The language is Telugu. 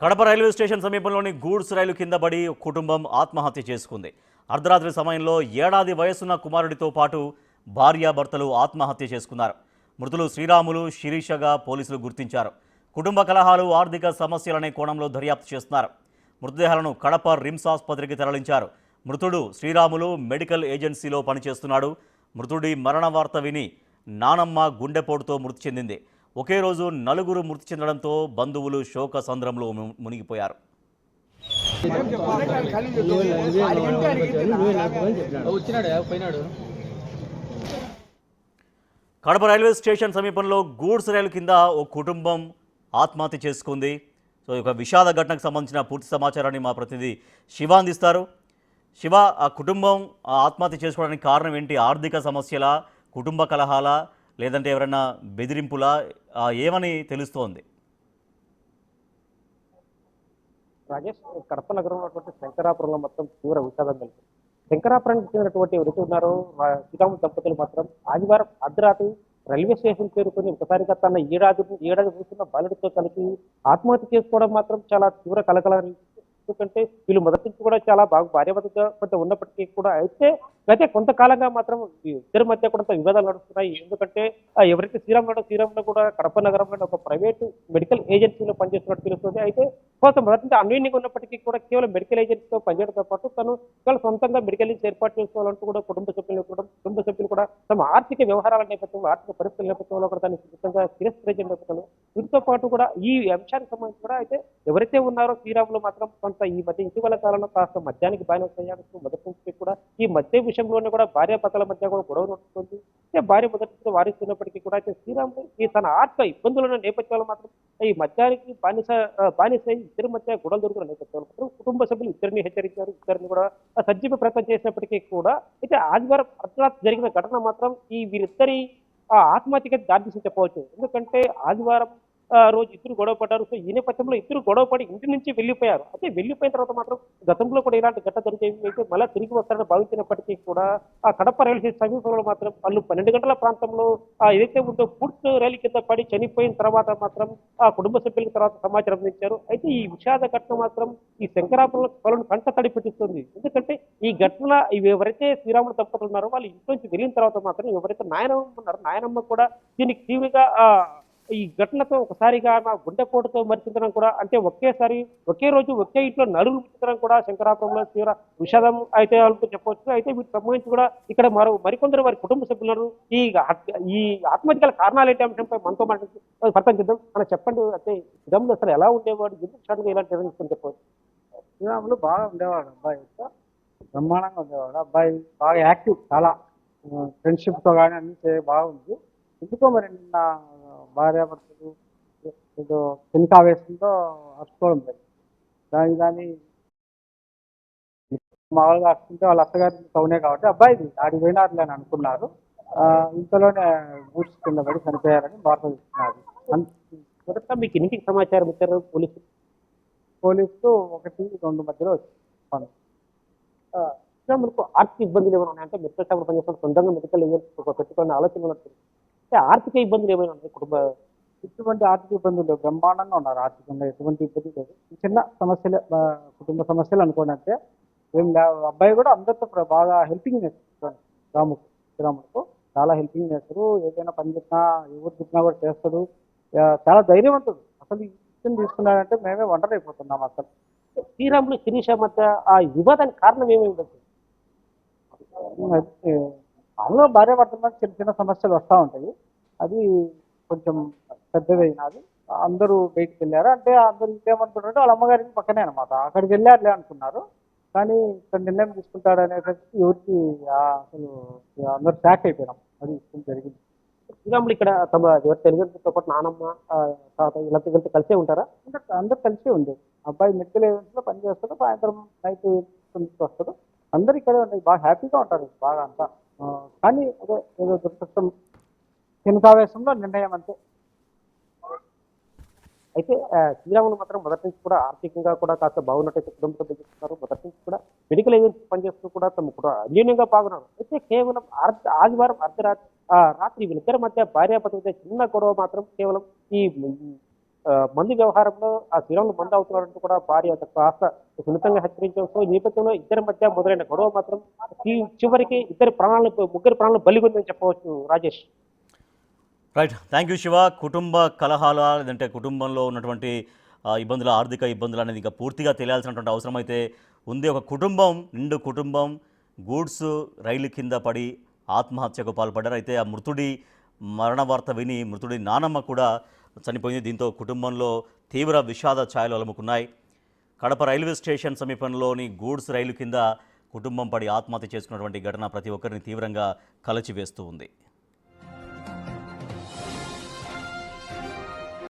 కడప రైల్వే స్టేషన్ సమీపంలోని గూడ్స్ రైలు కింద పడి కుటుంబం ఆత్మహత్య చేసుకుంది. అర్ధరాత్రి సమయంలో ఏడాది వయసున్న కుమారుడితో పాటు భార్యాభర్తలు ఆత్మహత్య చేసుకున్నారు. మృతులు శ్రీరాములు, శిరీషగా పోలీసులు గుర్తించారు. కుటుంబ కలహాలు, ఆర్థిక సమస్యలనే కోణంలో దర్యాప్తు చేస్తున్నారు. మృతదేహాలను కడప రిమ్స్ ఆసుపత్రికి తరలించారు. మృతుడు శ్రీరాములు మెడికల్ ఏజెన్సీలో పనిచేస్తున్నాడు. మృతుడి మరణ వార్త విని నానమ్మ గుండెపోటుతో మృతి చెందింది. ఒకే రోజు నలుగురు మృతి చెందడంతో బంధువులు శోక సంద్రంలో మునిగిపోయారు. కడప రైల్వే స్టేషన్ సమీపంలో గూడ్స్ రైలు కింద ఓ కుటుంబం ఆత్మహత్య చేసుకుంది. సో ఒక విషాద ఘటనకు సంబంధించిన పూర్తి సమాచారాన్ని మా ప్రతినిధి శివ అందిస్తారు. శివ, ఆ కుటుంబం ఆత్మహత్య చేసుకోవడానికి కారణం ఏంటి? ఆర్థిక సమస్యల, కుటుంబ కలహాల, లేదంటే ఎవరైనా బెదిరింపులా, ఏమని తెలుస్తోంది? రాజేష్, కడప నగరంలో ఉన్నటువంటి శంకరాపురంలో మొత్తం తీవ్ర విషాదం కలిగింది. శంకరాపురానికి చెందినటువంటి ఎవరైతే ఉన్నారో శ్రీరాములు దంపతులు మాత్రం ఆదివారం అర్ధరాత్రి రైల్వే స్టేషన్ చేరుకొని ఒకసారిగా తన ఏడాది కూర్చున్న బాలుడితో కలిసి ఆత్మహత్య చేసుకోవడం మాత్రం చాలా తీవ్ర కలకలం. ఎందుకంటే వీళ్ళు మొదటి నుంచి కూడా చాలా బాగా భార్యాభర్తగా ఉన్నప్పటికీ కూడా అయితే కొంతకాలంగా మాత్రం ఇద్దరి మధ్య కూడా వివాదాలు నడుస్తున్నాయి. ఎందుకంటే ఎవరైతే శ్రీరాములో కూడా కడప నగరంలో ఒక ప్రైవేట్ మెడికల్ ఏజెన్సీలో పనిచేస్తున్నట్టు తెలుస్తుంది. అయితే కొంత మొదటి నుంచి అన్యోన్యంగా ఉన్నప్పటికీ కూడా కేవలం మెడికల్ ఏజెన్సీతో పనిచేయడంతో పాటు తను కేవలం సొంతంగా మెడికల్ ఏర్పాటు చేసుకోవాలంటూ కూడా కుటుంబ సభ్యులు కూడా తమ ఆర్థిక వ్యవహారాల నేపథ్యంలో, ఆర్థిక పరిస్థితుల నేపథ్యంలో కూడా దాన్ని ఖచ్చితంగా తిరస్కరించిన నేపథ్యంలో వీటితో పాటు కూడా ఈ అంశానికి సంబంధించి కూడా అయితే ఎవరైతే ఉన్నారో శ్రీరాములు మాత్రం కొంత ఈ మధ్య ఇటీవల కాలంలో కాస్త మద్యానికి బానిసయ్యాడు. మొదటి నుంచి కూడా ఈ మద్య విషయంలోనే కూడా భార్యాభర్తల మధ్య కూడా గొడవ నడుస్తుంది. అయితే భార్య మొదటి నుంచి వారిస్తున్నప్పటికీ కూడా అయితే శ్రీరాములు ఈ తన ఆర్థిక ఇబ్బందులు ఉన్న నేపథ్యంలో మాత్రం ఈ మద్యానికి బానిసై ఇద్దరి మధ్య గొడవలు దొరుకుతున్న నేపథ్యంలో మాత్రం కుటుంబ సభ్యులు ఇద్దరిని హెచ్చరించారు. ఇద్దరిని కూడా సజీవ ప్రయత్నం చేసినప్పటికీ కూడా అయితే ఆదివారం అర్ధరాత్రి జరిగిన ఘటన మాత్రం ఈ వీరిద్దరి ఆత్మహత్యకి దారితీసి చెప్పవచ్చు. ఎందుకంటే ఆదివారం రోజు ఇద్దరు గొడవ పడ్డారు. సో ఈ నేపథ్యంలో ఇద్దరు గొడవ పడి ఇంటి నుంచి వెళ్ళిపోయారు. అయితే వెళ్ళిపోయిన తర్వాత మాత్రం గతంలో కూడా ఇలాంటి ఘటన జరిగేవి అయితే మళ్ళీ తిరిగి వస్తారని భావించినప్పటికీ కూడా ఆ కడప రైలు స్టేషన్ సమీపంలో మాత్రం వాళ్ళు 12 గంటల ప్రాంతంలో ఏదైతే ఉందో పూర్తి రైలు కింద పడి చనిపోయిన తర్వాత మాత్రం ఆ కుటుంబ సభ్యుల తర్వాత సమాచారం అందించారు. అయితే ఈ విషాద ఘటన మాత్రం ఈ శంకరాపురంలో పలువురు కంట తడి పెట్టిస్తుంది. ఎందుకంటే ఈ ఘటన ఎవరైతే శ్రీరాములు దంపతులు ఉన్నారో వాళ్ళు ఇంటి నుంచి వెళ్ళిన తర్వాత మాత్రం ఎవరైతే నాయనమ్మ ఉన్నారో నాయనమ్మ కూడా దీనికి తీవ్రంగా ఈ ఘటనతో ఒకసారిగా నా గుండెపోటుతో మరిచించడం కూడా, అంటే ఒకే రోజు ఒకే ఇంట్లో నలుగురు మృతించడం కూడా శంకరాపురంలో తీవ్ర విషాదం అయితే చెప్పవచ్చు. అయితే వీటికి సంబంధించి కూడా ఇక్కడ మరికొందరు వారి కుటుంబ సభ్యులను ఈ ఆత్మహత్యల కారణాలు ఏంటి అంశంపై మనతో మాట్లాడుతూ చేద్దాం. మనం చెప్పండి, అంటే శ్రీరాములు అసలు ఎలా ఉండేవాడు, ఎందుకు సడన్గా ఇలాంటి నిర్ణయించుకొని చెప్పవచ్చు? శ్రీరాములు బాగా ఉండేవాడు, అబ్బాయి బ్రహ్మాండంగా ఉండేవాడు. అబ్బాయి బాగా యాక్టివ్, చాలా ఫ్రెండ్షిప్తో కానీ అన్ని బాగుంది. ఎందుకో మరి నిన్న భార్యాభర్తలు ఏదో చిన్నకావేశంతో అరుచుకోవడం జరిగింది. కానీ మామూలుగా అరుచుకుంటే వాళ్ళ అత్తగారి టౌనే కాబట్టి అబ్బాయి ఆడికి పోయినారులే అని అనుకున్నారు. ఇంతలోనే గూడ్స్ కింద పడి చనిపోయారని వార్త ఇస్తున్నారు. మొదట మీకు ఇంటికి సమాచారం ఇచ్చారు పోలీసులు 1-2 మధ్యలో వచ్చింది. శ్రీరాములకు ఆర్థిక ఇబ్బందులు ఏమైనా ఉన్నాయంటే మెడికల్ షాప్ పనిచేస్తున్న సొంతంగా మెడికల్ పెట్టుకునే ఆలోచన ఉన్నట్టు ఆర్థిక ఇబ్బందులు ఏమైనా ఉన్నాయి కుటుంబ? ఎటువంటి ఆర్థిక ఇబ్బందులు లేవు, బ్రహ్మాండంగా ఉన్నారు. ఆర్థికంగా ఎటువంటి ఇబ్బంది లేదు. చిన్న సమస్యలు, కుటుంబ సమస్యలు అనుకోనంటే ఏం లేవు. అబ్బాయి కూడా అందరితో బాగా హెల్పింగ్ నేర్చుకుంటాడు. శ్రీరాములకు చాలా హెల్పింగ్ చేస్తారు. ఏదైనా పని చెప్పినా ఎవరు చెప్పినా కూడా చేస్తాడు. చాలా ధైర్యవంతుడు. అసలు ఈ విషయం తీసుకున్నాడంటే మేమే ఒంటరైపోతున్నాం. అసలు శ్రీరాములు శిరీష మధ్య ఆ వివాదానికి కారణం ఏమేమి ఉండదు? మామూలుగా భార్యాభర్తల చిన్న చిన్న సమస్యలు వస్తూ ఉంటాయి. అది కొంచెం పెద్దదైనది. అందరూ బయటికి వెళ్ళారు. అంటే అందరూ ఇంకేమనుకుంటారంటే వాళ్ళ అమ్మగారికి పక్కనే అనమాట, అక్కడికి వెళ్ళారులే అనుకున్నారు. కానీ ఇక్కడ నిర్ణయం తీసుకుంటాడు అనేసరికి ఎవరికి అసలు అందరూ షాక్ అయిపోయినాం. అది జరిగింది. శ్రీరాములు ఇక్కడ తమ తల్లిదండ్రులతో పాటు నానమ్మ వీళ్ళతో కలిసే ఉంటారా? అందరు కలిసే ఉండేది. అబ్బాయి మెడికల్ ఏజెన్సీలో పనిచేస్తాడు. సాయంత్రం నైట్ వస్తాడు. అందరు ఇక్కడే ఉంటాయి. బాగా హ్యాపీగా ఉంటారు బాగా అంతా. కానీ అదే ఏదో దురదృష్టం, చిన్నకావేశంలో నిర్ణయం అంతే. అయితే శ్రీరాములు మాత్రం మొదటి నుంచి కూడా ఆర్థికంగా కూడా కాస్త బాగున్నట్టయితే కుటుంబ సభ్యులు చెప్తున్నారు. మొదటి నుంచి కూడా మెడికల్ ఏజెన్సీ పనిచేస్తూ కూడా తమ కూడా అన్యోన్యంగా బాగున్నారు. అయితే కేవలం ఆదివారం రాత్రి వీళ్ళిద్దరి మధ్య భార్యాభర్తల చిన్న గొడవ మాత్రం కేవలం ఈ మందు వ్యవహారంలో ఆ శ్రీరాములు మందు అవుతున్నాడంటూ కూడా భార్య కాస్త సున్నితంగా హెచ్చరించడంతో ఈ నేపథ్యంలో ఇద్దరి మధ్య మొదలైన గొడవ మాత్రం చివరికి ముగ్గురి ప్రాణాలను బలిగొందని చెప్పవచ్చు Rajesh. Right, thank you Shiva. కుటుంబ కలహాల లేదంటే కుటుంబంలో ఉన్నటువంటి ఇబ్బందులు, ఆర్థిక ఇబ్బందులు అనేది ఇంకా పూర్తిగా తెలియాల్సినటువంటి అవసరం అయితే ఉంది. ఒక కుటుంబం, నిండు కుటుంబం గూడ్స్ రైలు కింద పడి ఆత్మహత్యకు పాల్పడ్డారు. అయితే ఆ మృతుడి మరణ వార్త విని మృతుడి నానమ్మ కూడా చనిపోయింది. దీంతో కుటుంబంలో తీవ్ర విషాద ఛాయలు అలుముకున్నాయి. కడప రైల్వే స్టేషన్ సమీపంలోని గూడ్స్ రైలు కింద కుటుంబం పడి ఆత్మహత్య చేసుకున్నటువంటి ఘటన ప్రతి ఒక్కరిని తీవ్రంగా కలచివేస్తూ ఉంది.